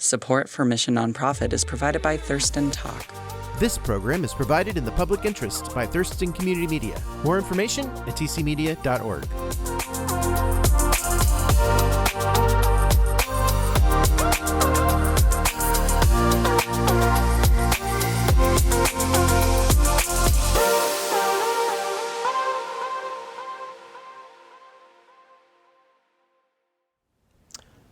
Support for Mission Nonprofit is provided by Thurston Talk. This program is provided in the public interest by Thurston Community Media. More information at TCMedia.org.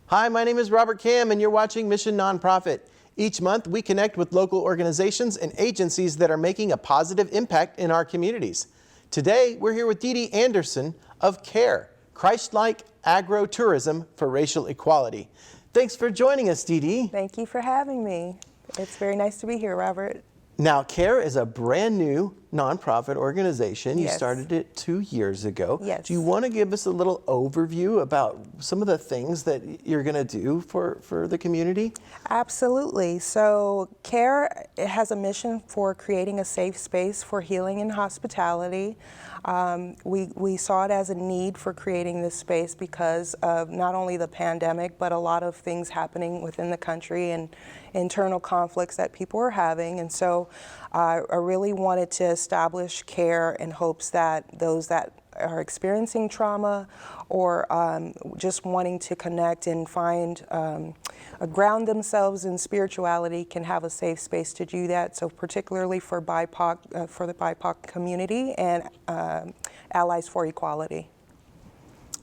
Hi, my name is Robert Cam, and you're watching Mission Nonprofit. Each month, we connect with local organizations and agencies that are making a positive impact in our communities. Today, we're here with DeeDee Anderson of C.A.R.E, Christlike Agrotourism for Racial Equality. Thanks for joining us, DeeDee. Thank you for having me. It's very nice to be here, Robert. Now, C.A.R.E is a brand new nonprofit organization. You Yes. started it 2 years ago. Yes. Do you want to give us a little overview about some of the things that you're going to do for the community? Absolutely. So C.A.R.E has a mission for creating a safe space for healing and hospitality. We saw it as a need for creating this space because of not only the pandemic, but a lot of things happening within the country and internal conflicts that people are having. And so I really wanted to establish C.A.R.E in hopes that those that are experiencing trauma or just wanting to connect and find ground themselves in spirituality can have a safe space to do that. So particularly for BIPOC, for the BIPOC community and Allies for Equality.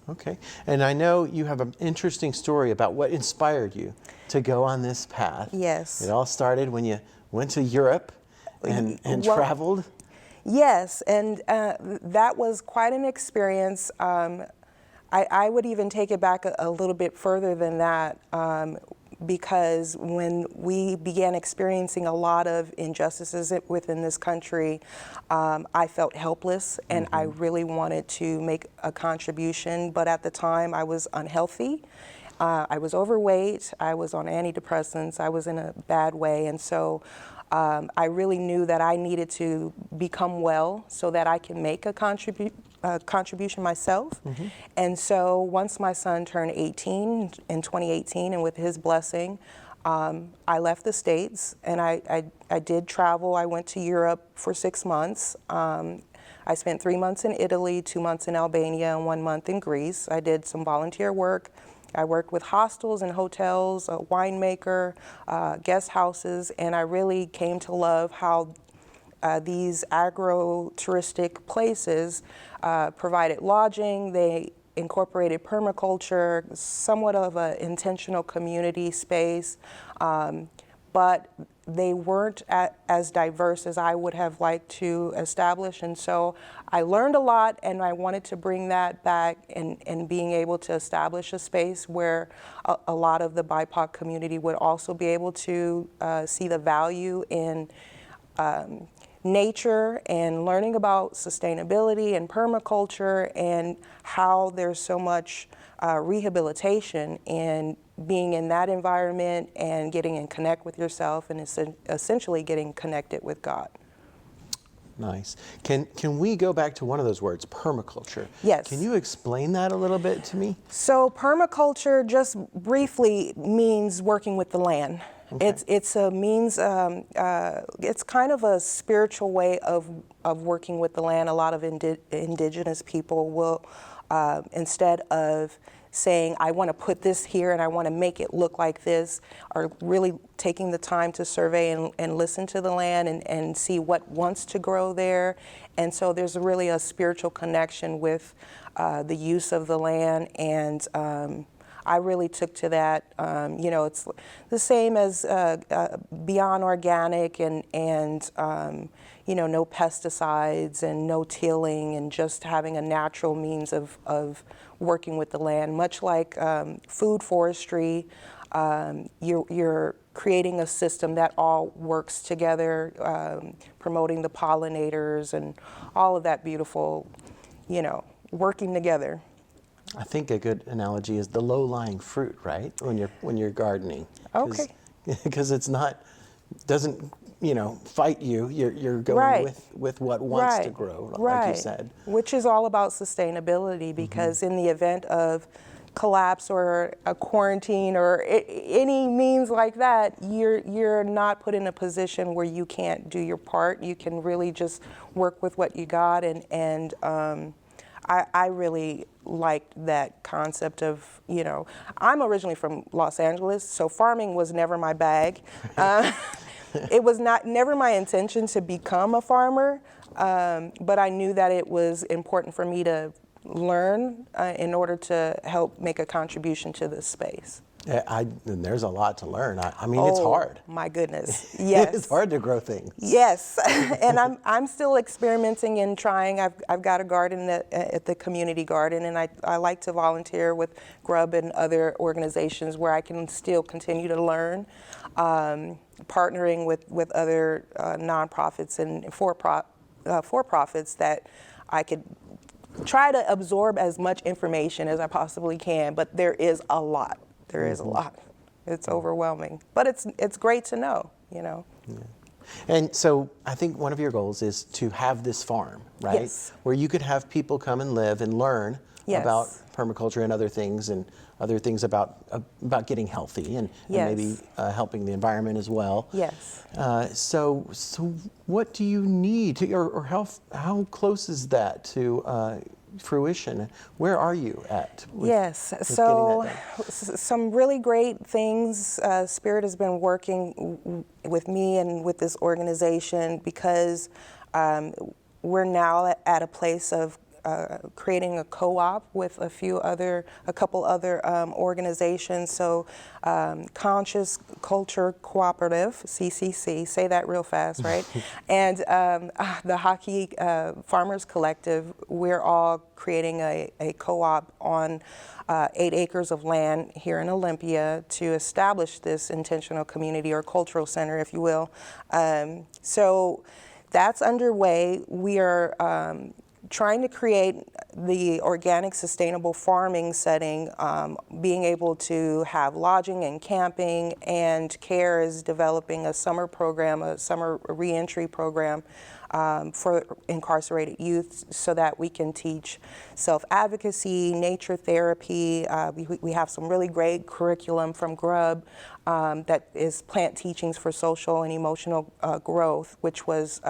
Okay, and I know you have an interesting story about what inspired you to go on this path. Yes. It all started when you went to Europe and traveled. Yes, and that was quite an experience. I would even take it back a little bit further than that because when we began experiencing a lot of injustices within this country, I felt helpless and I really wanted to make a contribution, but at the time I was unhealthy. I was overweight, I was on antidepressants, I was in a bad way, and so I really knew that I needed to become well so that I can make a contribution myself. And so once my son turned 18 in 2018, and with his blessing, I left the States and I did travel. I went to Europe for 6 months. I spent 3 months in Italy, 2 months in Albania, and 1 month in Greece. I did some volunteer work. I worked with hostels and hotels, a winemaker, guest houses, and I really came to love how these agro-touristic places provided lodging. They incorporated permaculture, somewhat of an intentional community space, but they weren't as diverse as I would have liked to establish. And so I learned a lot, and I wanted to bring that back and being able to establish a space where a lot of the BIPOC community would also be able to see the value in nature and learning about sustainability and permaculture and how there's so much rehabilitation in being in that environment and getting in connect with yourself and essentially getting connected with God. Nice. Can we go back to one of those words, permaculture? Yes. Can you explain that a little bit to me? So permaculture just briefly means working with the land. Okay. It's a means, it's kind of a spiritual way of working with the land. A lot of indigenous people will, instead of saying, I want to put this here and I want to make it look like this, are really taking the time to survey and listen to the land and see what wants to grow there. And so there's really a spiritual connection with the use of the land, and I really took to that. It's the same as beyond organic and no pesticides and no tilling and just having a natural means of working with the land. Much like food forestry, you're creating a system that all works together, promoting the pollinators and all of that beautiful, working together. I think a good analogy is the low-lying fruit, right? When you're gardening. Okay. Because it's doesn't fight you. You're going Right. with what wants to grow, like you said. Which is all about sustainability, because in the event of collapse or a quarantine or any means like that, you're not put in a position where you can't do your part. You can really just work with what you got, and I really liked that concept of, you know, I'm originally from Los Angeles, so farming was never my bag. It was never my intention to become a farmer, but I knew that it was important for me to learn in order to help make a contribution to this space. Yeah, and there's a lot to learn. I mean, it's hard. My goodness, yes. It's hard to grow things. Yes, and I'm still experimenting and trying. I've got a garden at the community garden, and I like to volunteer with GRUB and other organizations where I can still continue to learn, partnering with other nonprofits and for-profits that I could try to absorb as much information as I possibly can, but there is a lot. There is a lot. It's overwhelming, but it's great to know, you know. Yeah. And so I think one of your goals is to have this farm, right? Yes. Where you could have people come and live and learn about permaculture and other things about getting healthy and maybe helping the environment as well. Yes. So what do you need to, or how close is that to fruition? Where are you at? Yes, so some really great things. C.A.R.E has been working with me and with this organization because we're now at a place of creating a co-op with a couple other organizations. So Conscious Culture Cooperative, CCC, say that real fast, right? And the Hockey Farmers Collective, we're all creating a co-op on 8 acres of land here in Olympia to establish this intentional community or cultural center, if you will. So that's underway. We are trying to create the organic sustainable farming setting, being able to have lodging and camping, and C.A.R.E is developing a summer program, a summer reentry program for incarcerated youth so that we can teach self-advocacy, nature therapy. We have some really great curriculum from GRUB that is plant teachings for social and emotional growth, which was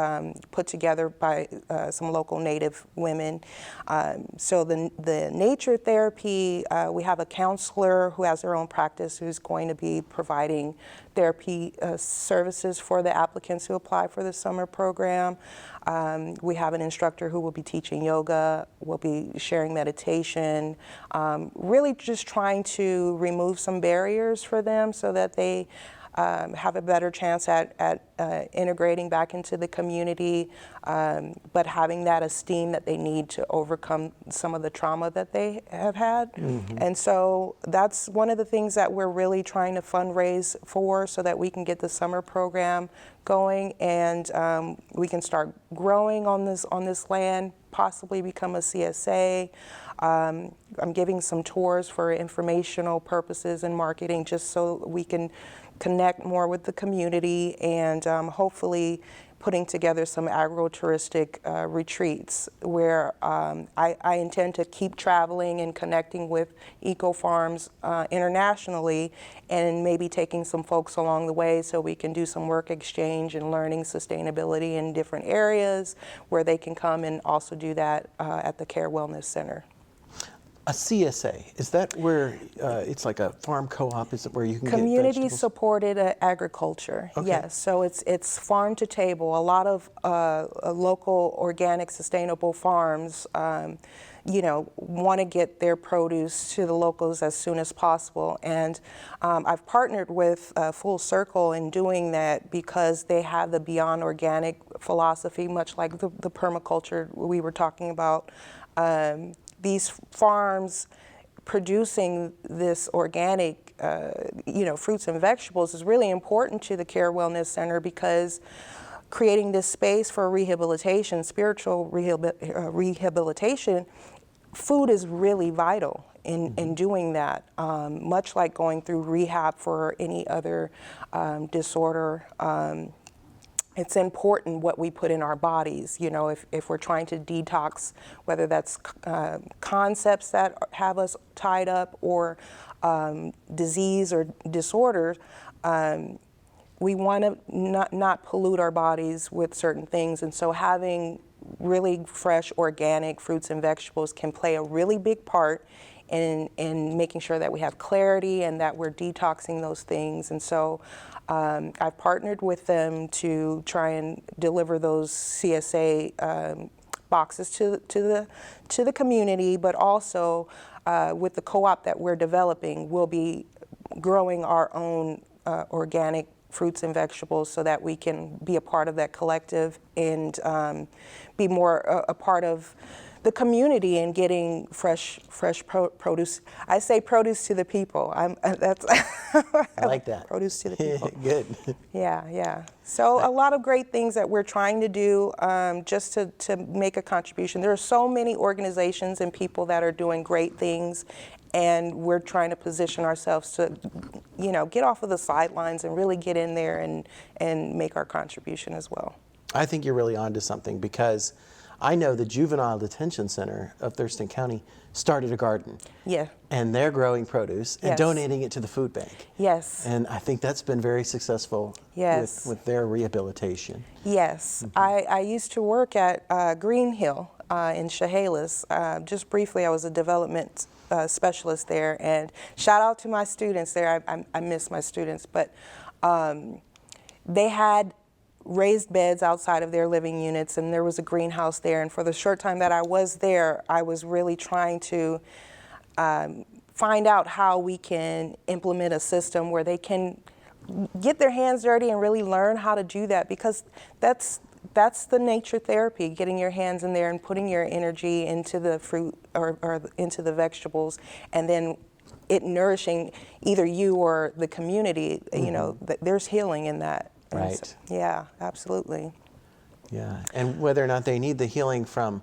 put together by some local Native women. So the nature therapy, we have a counselor who has their own practice who's going to be providing therapy services for the applicants who apply for the summer program. We have an instructor who will be teaching yoga, will be sharing meditation, really just trying to remove some barriers for them so that they have a better chance at integrating back into the community, but having that esteem that they need to overcome some of the trauma that they have had. And so that's one of the things that we're really trying to fundraise for so that we can get the summer program going and we can start growing on this land, possibly become a CSA. I'm giving some tours for informational purposes and marketing just so we can connect more with the community and hopefully putting together some agrotouristic retreats where I intend to keep traveling and connecting with eco-farms internationally and maybe taking some folks along the way so we can do some work exchange and learning sustainability in different areas where they can come and also do that at the C.A.R.E Wellness Center. A CSA, is that where it's like a farm co-op? Is it where you can Community get vegetables? supported agriculture, Okay. yes. So it's farm to table. A lot of local organic sustainable farms you know, want to get their produce to the locals as soon as possible. And I've partnered with Full Circle in doing that because they have the Beyond Organic philosophy, much like the permaculture we were talking about. These farms producing this organic, you know, fruits and vegetables is really important to the C.A.R.E Wellness Center because creating this space for rehabilitation, spiritual rehabilitation, food is really vital in doing that, much like going through rehab for any other disorder. it's important what we put in our bodies. You know, if we're trying to detox, whether that's concepts that have us tied up or disease or disorders, we want to not pollute our bodies with certain things. And so having really fresh organic fruits and vegetables can play a really big part in making sure that we have clarity and that we're detoxing those things. And so I've partnered with them to try and deliver those CSA boxes to the community, but also with the co-op that we're developing, we'll be growing our own organic fruits and vegetables so that we can be a part of that collective and be more a part of the community and getting fresh produce. I say produce to the people. That's I like that. Produce to the people. Good. Yeah. So a lot of great things that we're trying to do just to make a contribution. There are so many organizations and people that are doing great things, and we're trying to position ourselves to, you know, get off of the sidelines and really get in there and make our contribution as well. I think you're really onto something, because I know the Juvenile Detention Center of Thurston County started a garden. Yeah. And they're growing produce and Yes. donating it to the food bank. Yes. And I think that's been very successful Yes. with their rehabilitation. Yes. I used to work at Green Hill in Chehalis. Just briefly, I was a development specialist there, and shout out to my students there. I miss my students, but they had raised beds outside of their living units, and there was a greenhouse there. And for the short time that I was there, I was really trying to find out how we can implement a system where they can get their hands dirty and really learn how to do that, because that's the nature therapy, getting your hands in there and putting your energy into the fruit or into the vegetables, and then it nourishing either you or the community. You know, there's healing in that. Right. So, yeah, absolutely. Yeah, and whether or not they need the healing from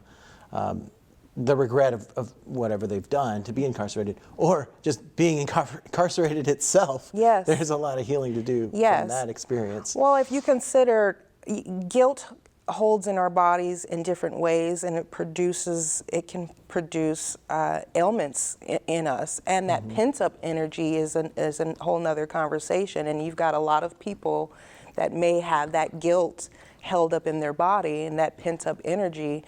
the regret of whatever they've done to be incarcerated, or just being incarcerated itself, Yes. there's a lot of healing to do Yes. from that experience. Well, if you consider guilt holds in our bodies in different ways, and it can produce ailments in us, and that pent-up energy is a whole nother conversation. And you've got a lot of people that may have that guilt held up in their body and that pent-up energy.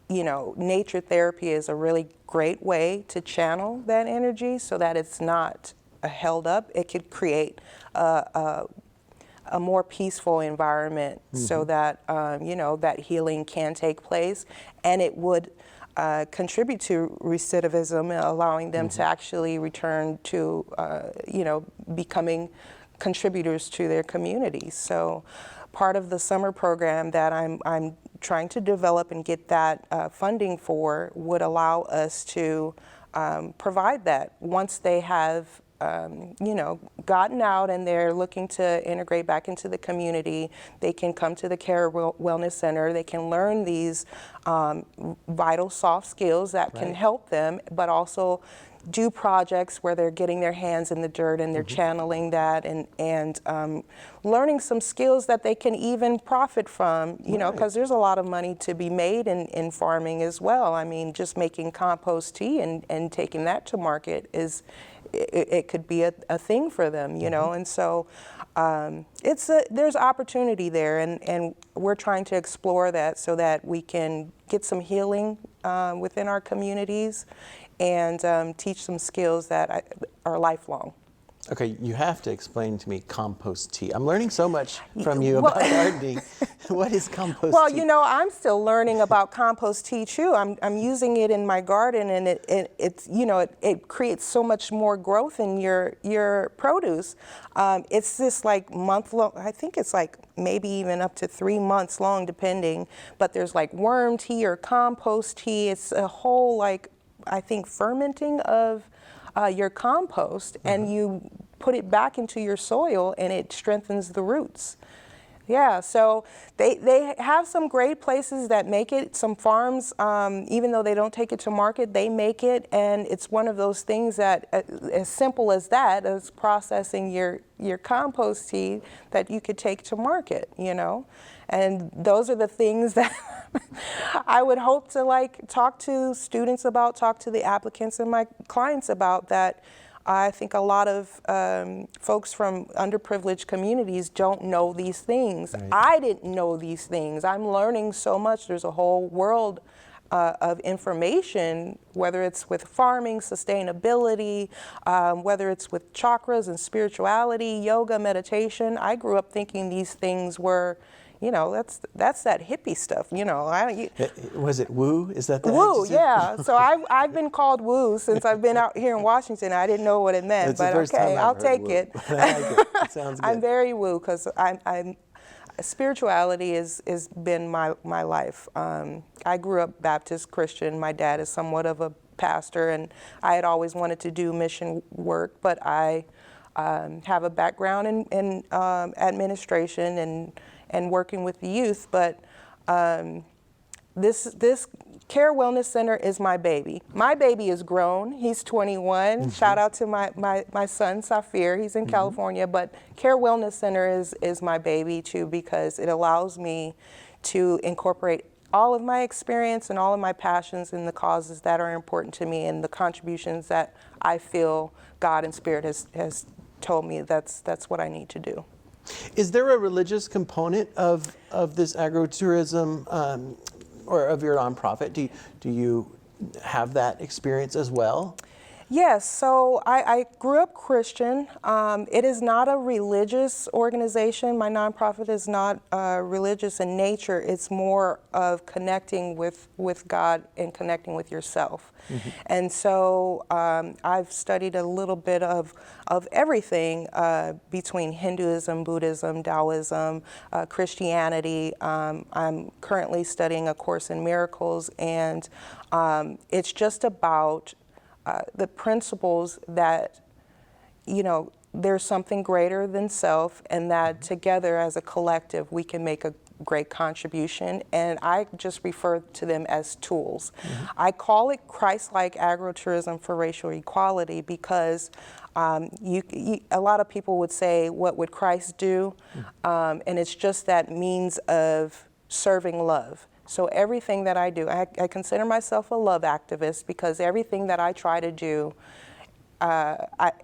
You know, nature therapy is a really great way to channel that energy so that it's not held up. It could create a more peaceful environment so that, you know, that healing can take place, and it would contribute to recidivism, allowing them to actually return to, you know, becoming contributors to their communities. So part of the summer program that I'm trying to develop and get that funding for would allow us to provide that once they have you know, gotten out and they're looking to integrate back into the community. They can come to the C.A.R.E Wellness Center. They can learn these vital soft skills that can help them, but also do projects where they're getting their hands in the dirt and they're channeling that and learning some skills that they can even profit from, you know, because there's a lot of money to be made in farming as well. I mean, just making compost tea and taking that to market it could be a thing for them, you know, and so there's opportunity there, and we're trying to explore that so that we can get some healing within our communities and teach some skills that are lifelong. Okay, you have to explain to me compost tea. I'm learning so much from you about gardening. What is compost tea? Well, you know, I'm still learning about compost tea too. I'm using it in my garden, and it's you know, it creates so much more growth in your produce. It's this like month long. I think it's like maybe even up to 3 months long, depending. But there's like worm tea or compost tea. It's a whole like, I think, fermenting of your compost, and you put it back into your soil, and it strengthens the roots. Yeah, so they have some great places that make it. Some farms, even though they don't take it to market, they make it, and it's one of those things that, as simple as that, as processing your compost tea, that you could take to market, you know. And those are the things that I would hope to like talk to students about, talk to the applicants and my clients about, that I think a lot of folks from underprivileged communities don't know these things. Right. I didn't know these things. I'm learning so much. There's a whole world of information, whether it's with farming, sustainability, whether it's with chakras and spirituality, yoga, meditation. I grew up thinking these things were, you know, that's that hippie stuff, you know. Was it woo? Is that the woo? adjective? Yeah. So I've been called woo since I've been out here in Washington. I didn't know what it meant, That's the but first okay, time I've I'll heard take woo. it. I like it. It sounds good. I'm very woo because I'm spirituality has been my life. I grew up Baptist Christian. My dad is somewhat of a pastor, and I had always wanted to do mission work, but I have a background in administration and working with the youth. But this C.A.R.E Wellness Center is my baby. My baby is grown. He's 21. Mm-hmm. Shout out to my son, Safir. He's in California. But C.A.R.E Wellness Center is my baby, too, because it allows me to incorporate all of my experience and all of my passions and the causes that are important to me and the contributions that I feel God and Spirit has told me that's what I need to do. Is there a religious component of this agrotourism or of your nonprofit? Do you have that experience as well? Yes, so I grew up Christian. It is not a religious organization. My nonprofit is not religious in nature. It's more of connecting with God and connecting with yourself. Mm-hmm. And so I've studied a little bit of everything between Hinduism, Buddhism, Taoism, Christianity. I'm currently studying A Course in Miracles, and it's just about the principles that, you know, there's something greater than self, and that together as a collective we can make a great contribution. And I just refer to them as tools. Mm-hmm. I call it Christlike Agrotourism for racial equality because a lot of people would say, what would Christ do? Mm-hmm. And it's just that means of serving love. So everything that I do, I consider myself a love activist because everything that I try to do,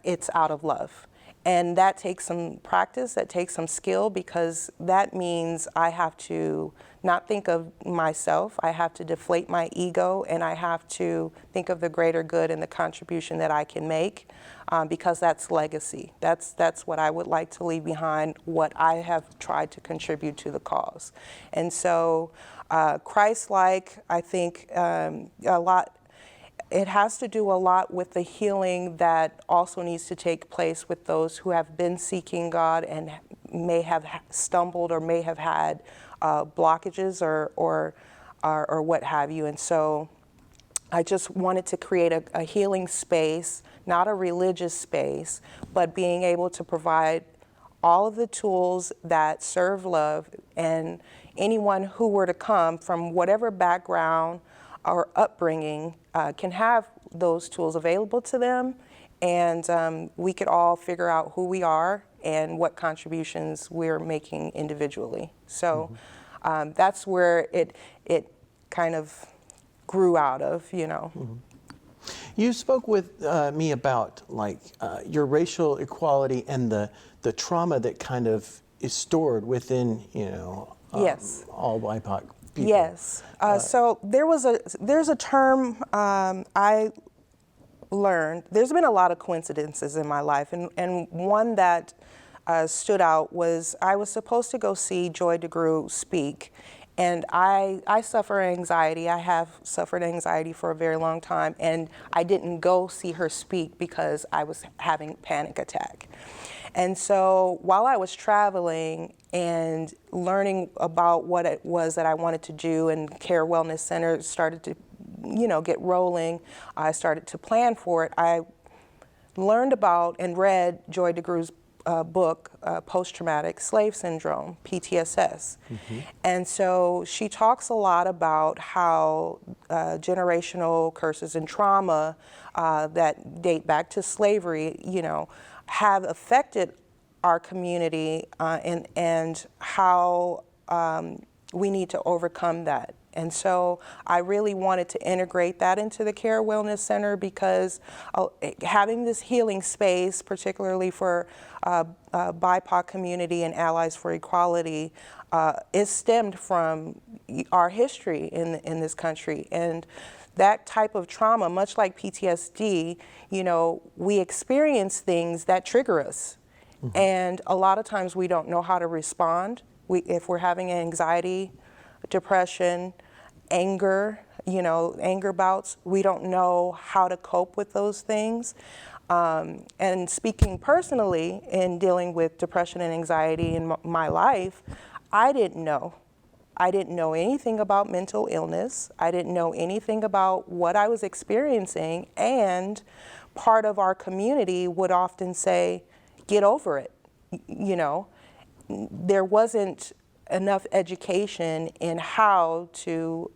it's out of love. And that takes some practice, that takes some skill, because that means I have to not think of myself, I have to deflate my ego, and I have to think of the greater good and the contribution that I can make, because that's legacy. That's what I would like to leave behind, what I have tried to contribute to the cause. And so Christ-like, I think a lot, it has to do a lot with the healing that also needs to take place with those who have been seeking God and may have stumbled or may have had blockages or what have you. And so I just wanted to create a healing space, not a religious space, but being able to provide all of the tools that serve love, and anyone who were to come from whatever background or upbringing can have those tools available to them, and we could all figure out who we are and what contributions we're making individually. So that's where it kind of grew out of, you know. Mm-hmm. You spoke with me about your racial equality and the trauma that kind of is stored within, yes, all BIPOC people. Yes. So there's a term I learned. There's been a lot of coincidences in my life, and one that stood out was I was supposed to go see Joy DeGruy speak, and I suffer anxiety. I have suffered anxiety for a very long time, and I didn't go see her speak because I was having a panic attack. And so while I was traveling and learning about what it was that I wanted to do, and C.A.R.E Wellness Center started to, get rolling, I started to plan for it. I learned about and read Joy DeGruy's book, Post-Traumatic Slave Syndrome, PTSS. And so she talks a lot about how generational curses and trauma that date back to slavery, have affected our community and how we need to overcome that. And so I really wanted to integrate that into the C.A.R.E Wellness Center because having this healing space, particularly for BIPOC community and Allies for Equality, is stemmed from our history in this country. And that type of trauma, much like PTSD, we experience things that trigger us. And a lot of times we don't know how to respond. If we're having anxiety, depression, anger, anger bouts, we don't know how to cope with those things. And speaking personally in dealing with depression and anxiety in my life, I didn't know. I didn't know anything about mental illness. I didn't know anything about what I was experiencing. And part of our community would often say, get over it. There wasn't enough education in how to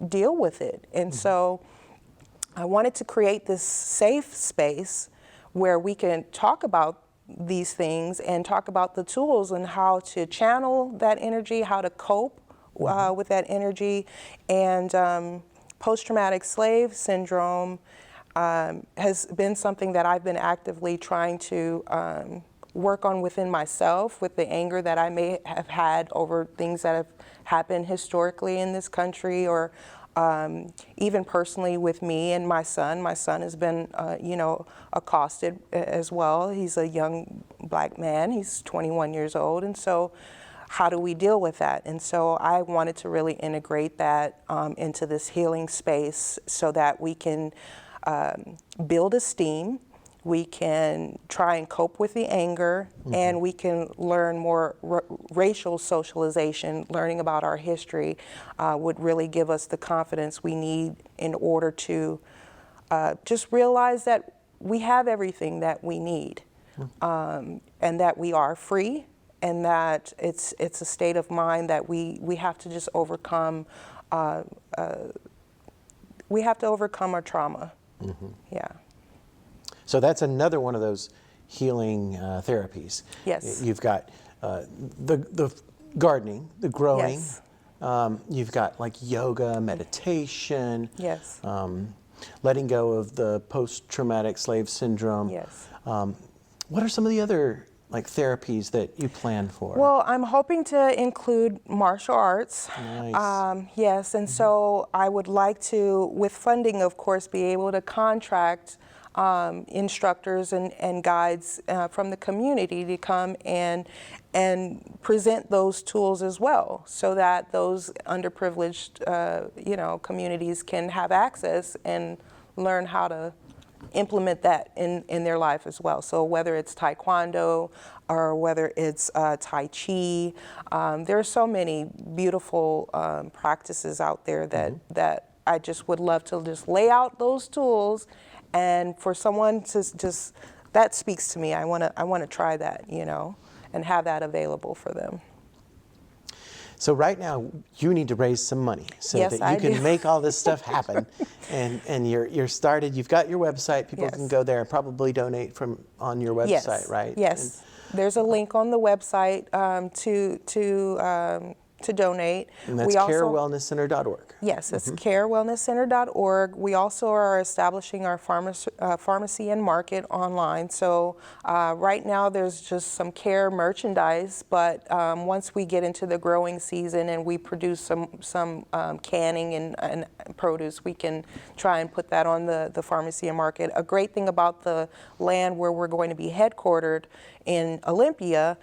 deal with it. And so I wanted to create this safe space where we can talk about these things and talk about the tools and how to channel that energy, how to cope with that energy. And post-traumatic slave syndrome has been something that I've been actively trying to work on within myself, with the anger that I may have had over things that have happened historically in this country, or even personally with me and my son. My son has been, accosted as well. He's a young black man. He's 21 years old. And so how do we deal with that? And so I wanted to really integrate that into this healing space so that we can build esteem, we can try and cope with the anger, and we can learn more racial socialization. Learning about our history would really give us the confidence we need in order to just realize that we have everything that we need, and that we are free, and that it's a state of mind that we have to just overcome. We have to overcome our trauma. Yeah. So that's another one of those healing therapies. Yes. You've got the gardening, the growing. Yes. You've got like yoga, meditation. Yes. Letting go of the post-traumatic slave syndrome. Yes. What are some of the other therapies that you plan for? Well, I'm hoping to include martial arts. Nice. Yes, and so I would like to, with funding, of course, be able to contract instructors and guides from the community to come and present those tools as well, so that those underprivileged communities can have access and learn how to implement that in their life as well. So whether it's Taekwondo or whether it's Tai Chi, there are so many beautiful practices out there that I just would love to just lay out those tools. And for someone to just, that speaks to me. I want to try that, and have that available for them. So right now, you need to raise some money so Yes, that you can do. make all this stuff happen. and you're started. You've got your website. People Yes. can go there and probably donate on your website, Yes. right? Yes. There's a link on the website to donate. And that's carewellnesscenter.org. Yes, it's carewellnesscenter.org. We also are establishing our pharmacy and market online. So right now there's just some C.A.R.E merchandise, but once we get into the growing season and we produce some canning and produce, we can try and put that on the pharmacy and market. A great thing about the land where we're going to be headquartered in Olympia,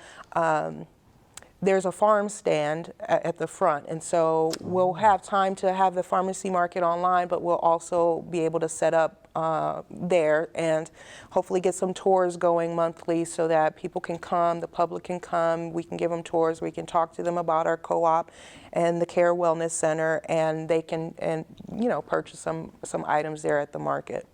there's a farm stand at the front, and so we'll have time to have the pharmacy market online, but we'll also be able to set up there and hopefully get some tours going monthly so that people can come, the public can come, we can give them tours, we can talk to them about our co-op and the C.A.R.E Wellness Center, and they can purchase some items there at the market.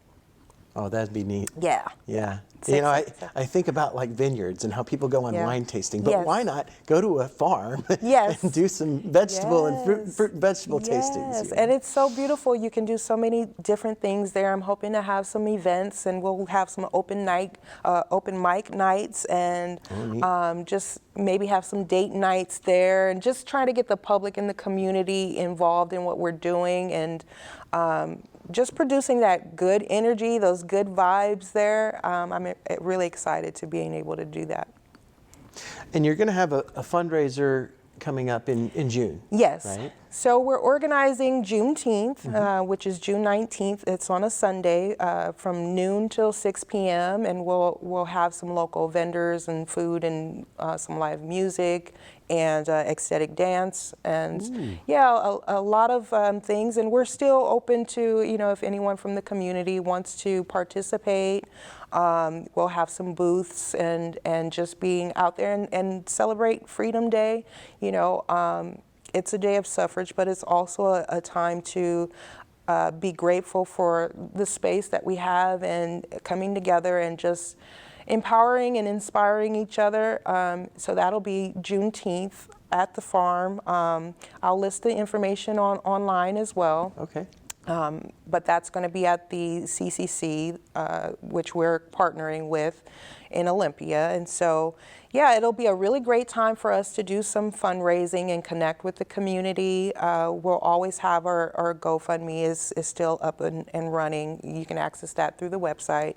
Oh, that'd be neat. Yeah. Yeah. It's You know, exciting. I think about like vineyards and how people go on Yeah. wine tasting, but Yes. why not go to a farm Yes. and do some vegetable and fruit and vegetable tastings? Yes, You know? and it's so beautiful. You can do so many different things there. I'm hoping to have some events, and we'll have some open mic nights, and just maybe have some date nights there, and just try to get the public and the community involved in what we're doing, and just producing that good energy, those good vibes there. I'm really excited to being able to do that. And you're going to have a fundraiser coming up in June. Yes. Right? So we're organizing Juneteenth, which is June 19th. It's on a Sunday from noon till 6 p.m. and we'll have some local vendors and food and some live music and ecstatic dance and a lot of things. And we're still open to, if anyone from the community wants to participate. We'll have some booths and just being out there and celebrate Freedom Day. It's a day of suffrage, but it's also a time to be grateful for the space that we have and coming together and just empowering and inspiring each other. So that'll be Juneteenth at the farm. I'll list the information online as well. Okay. But that's going to be at the CCC, which we're partnering with in Olympia. And so, yeah, it'll be a really great time for us to do some fundraising and connect with the community. We'll always have our GoFundMe is still up and running. You can access that through the website.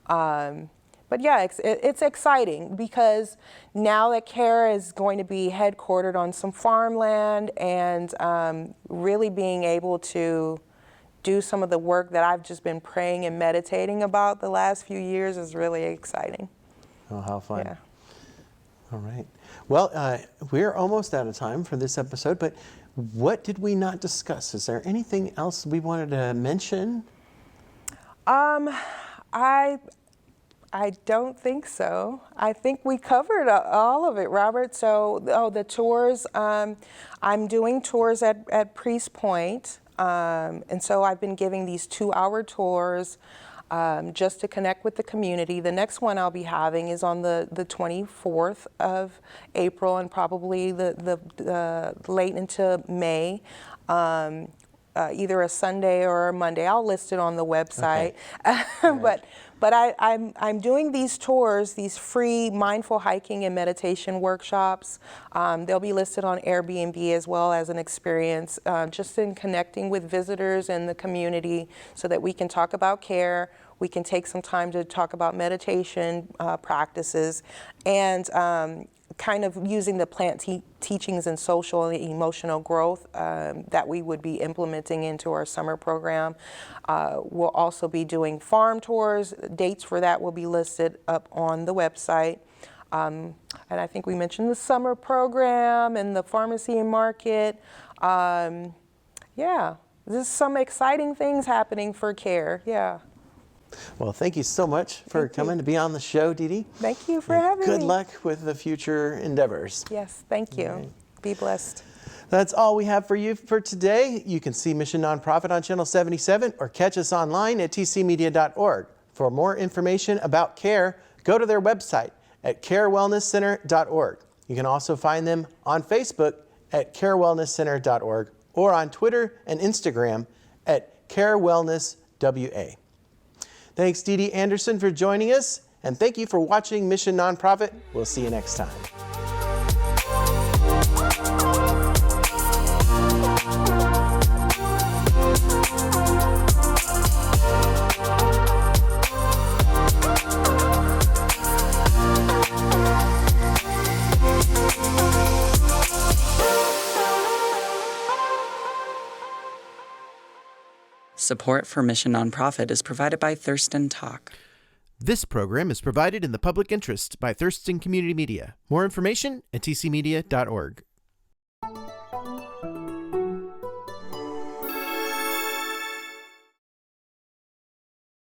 But yeah, it's exciting because now that C.A.R.E is going to be headquartered on some farmland and really being able to do some of the work that I've just been praying and meditating about the last few years is really exciting. Oh, how fun. Yeah. All right. Well, we're almost out of time for this episode, but what did we not discuss? Is there anything else we wanted to mention? I don't think so. I think we covered all of it, Robert. So, the tours, I'm doing tours at Priest Point. And so I've been giving these 2-hour tours just to connect with the community. The next one I'll be having is on the 24th of April and probably the late into May. Either a Sunday or a Monday. I'll list it on the website. Okay. But I'm doing these tours, these free mindful hiking and meditation workshops. They'll be listed on Airbnb as well as an experience, just in connecting with visitors and the community so that we can talk about C.A.R.E. We can take some time to talk about meditation practices and kind of using the plant teachings and social and emotional growth that we would be implementing into our summer program. We'll also be doing farm tours. Dates for that will be listed up on the website. And I think we mentioned the summer program and the pharmacy and market. Yeah, there's some exciting things happening for C.A.R.E. Yeah. Well, thank you so much for coming to be on the show, DeeDee. Thank you for having me. Good luck with the future endeavors. Yes, thank you. Right. Be blessed. That's all we have for you for today. You can see Mission Nonprofit on Channel 77 or catch us online at TCMedia.org. For more information about C.A.R.E, go to their website at carewellnesscenter.org. You can also find them on Facebook at carewellnesscenter.org or on Twitter and Instagram at carewellnesswa. Thanks, DeeDee Anderson, for joining us, and thank you for watching Mission Nonprofit. We'll see you next time. Support for Mission Nonprofit is provided by Thurston Talk. This program is provided in the public interest by Thurston Community Media. More information at tcmedia.org.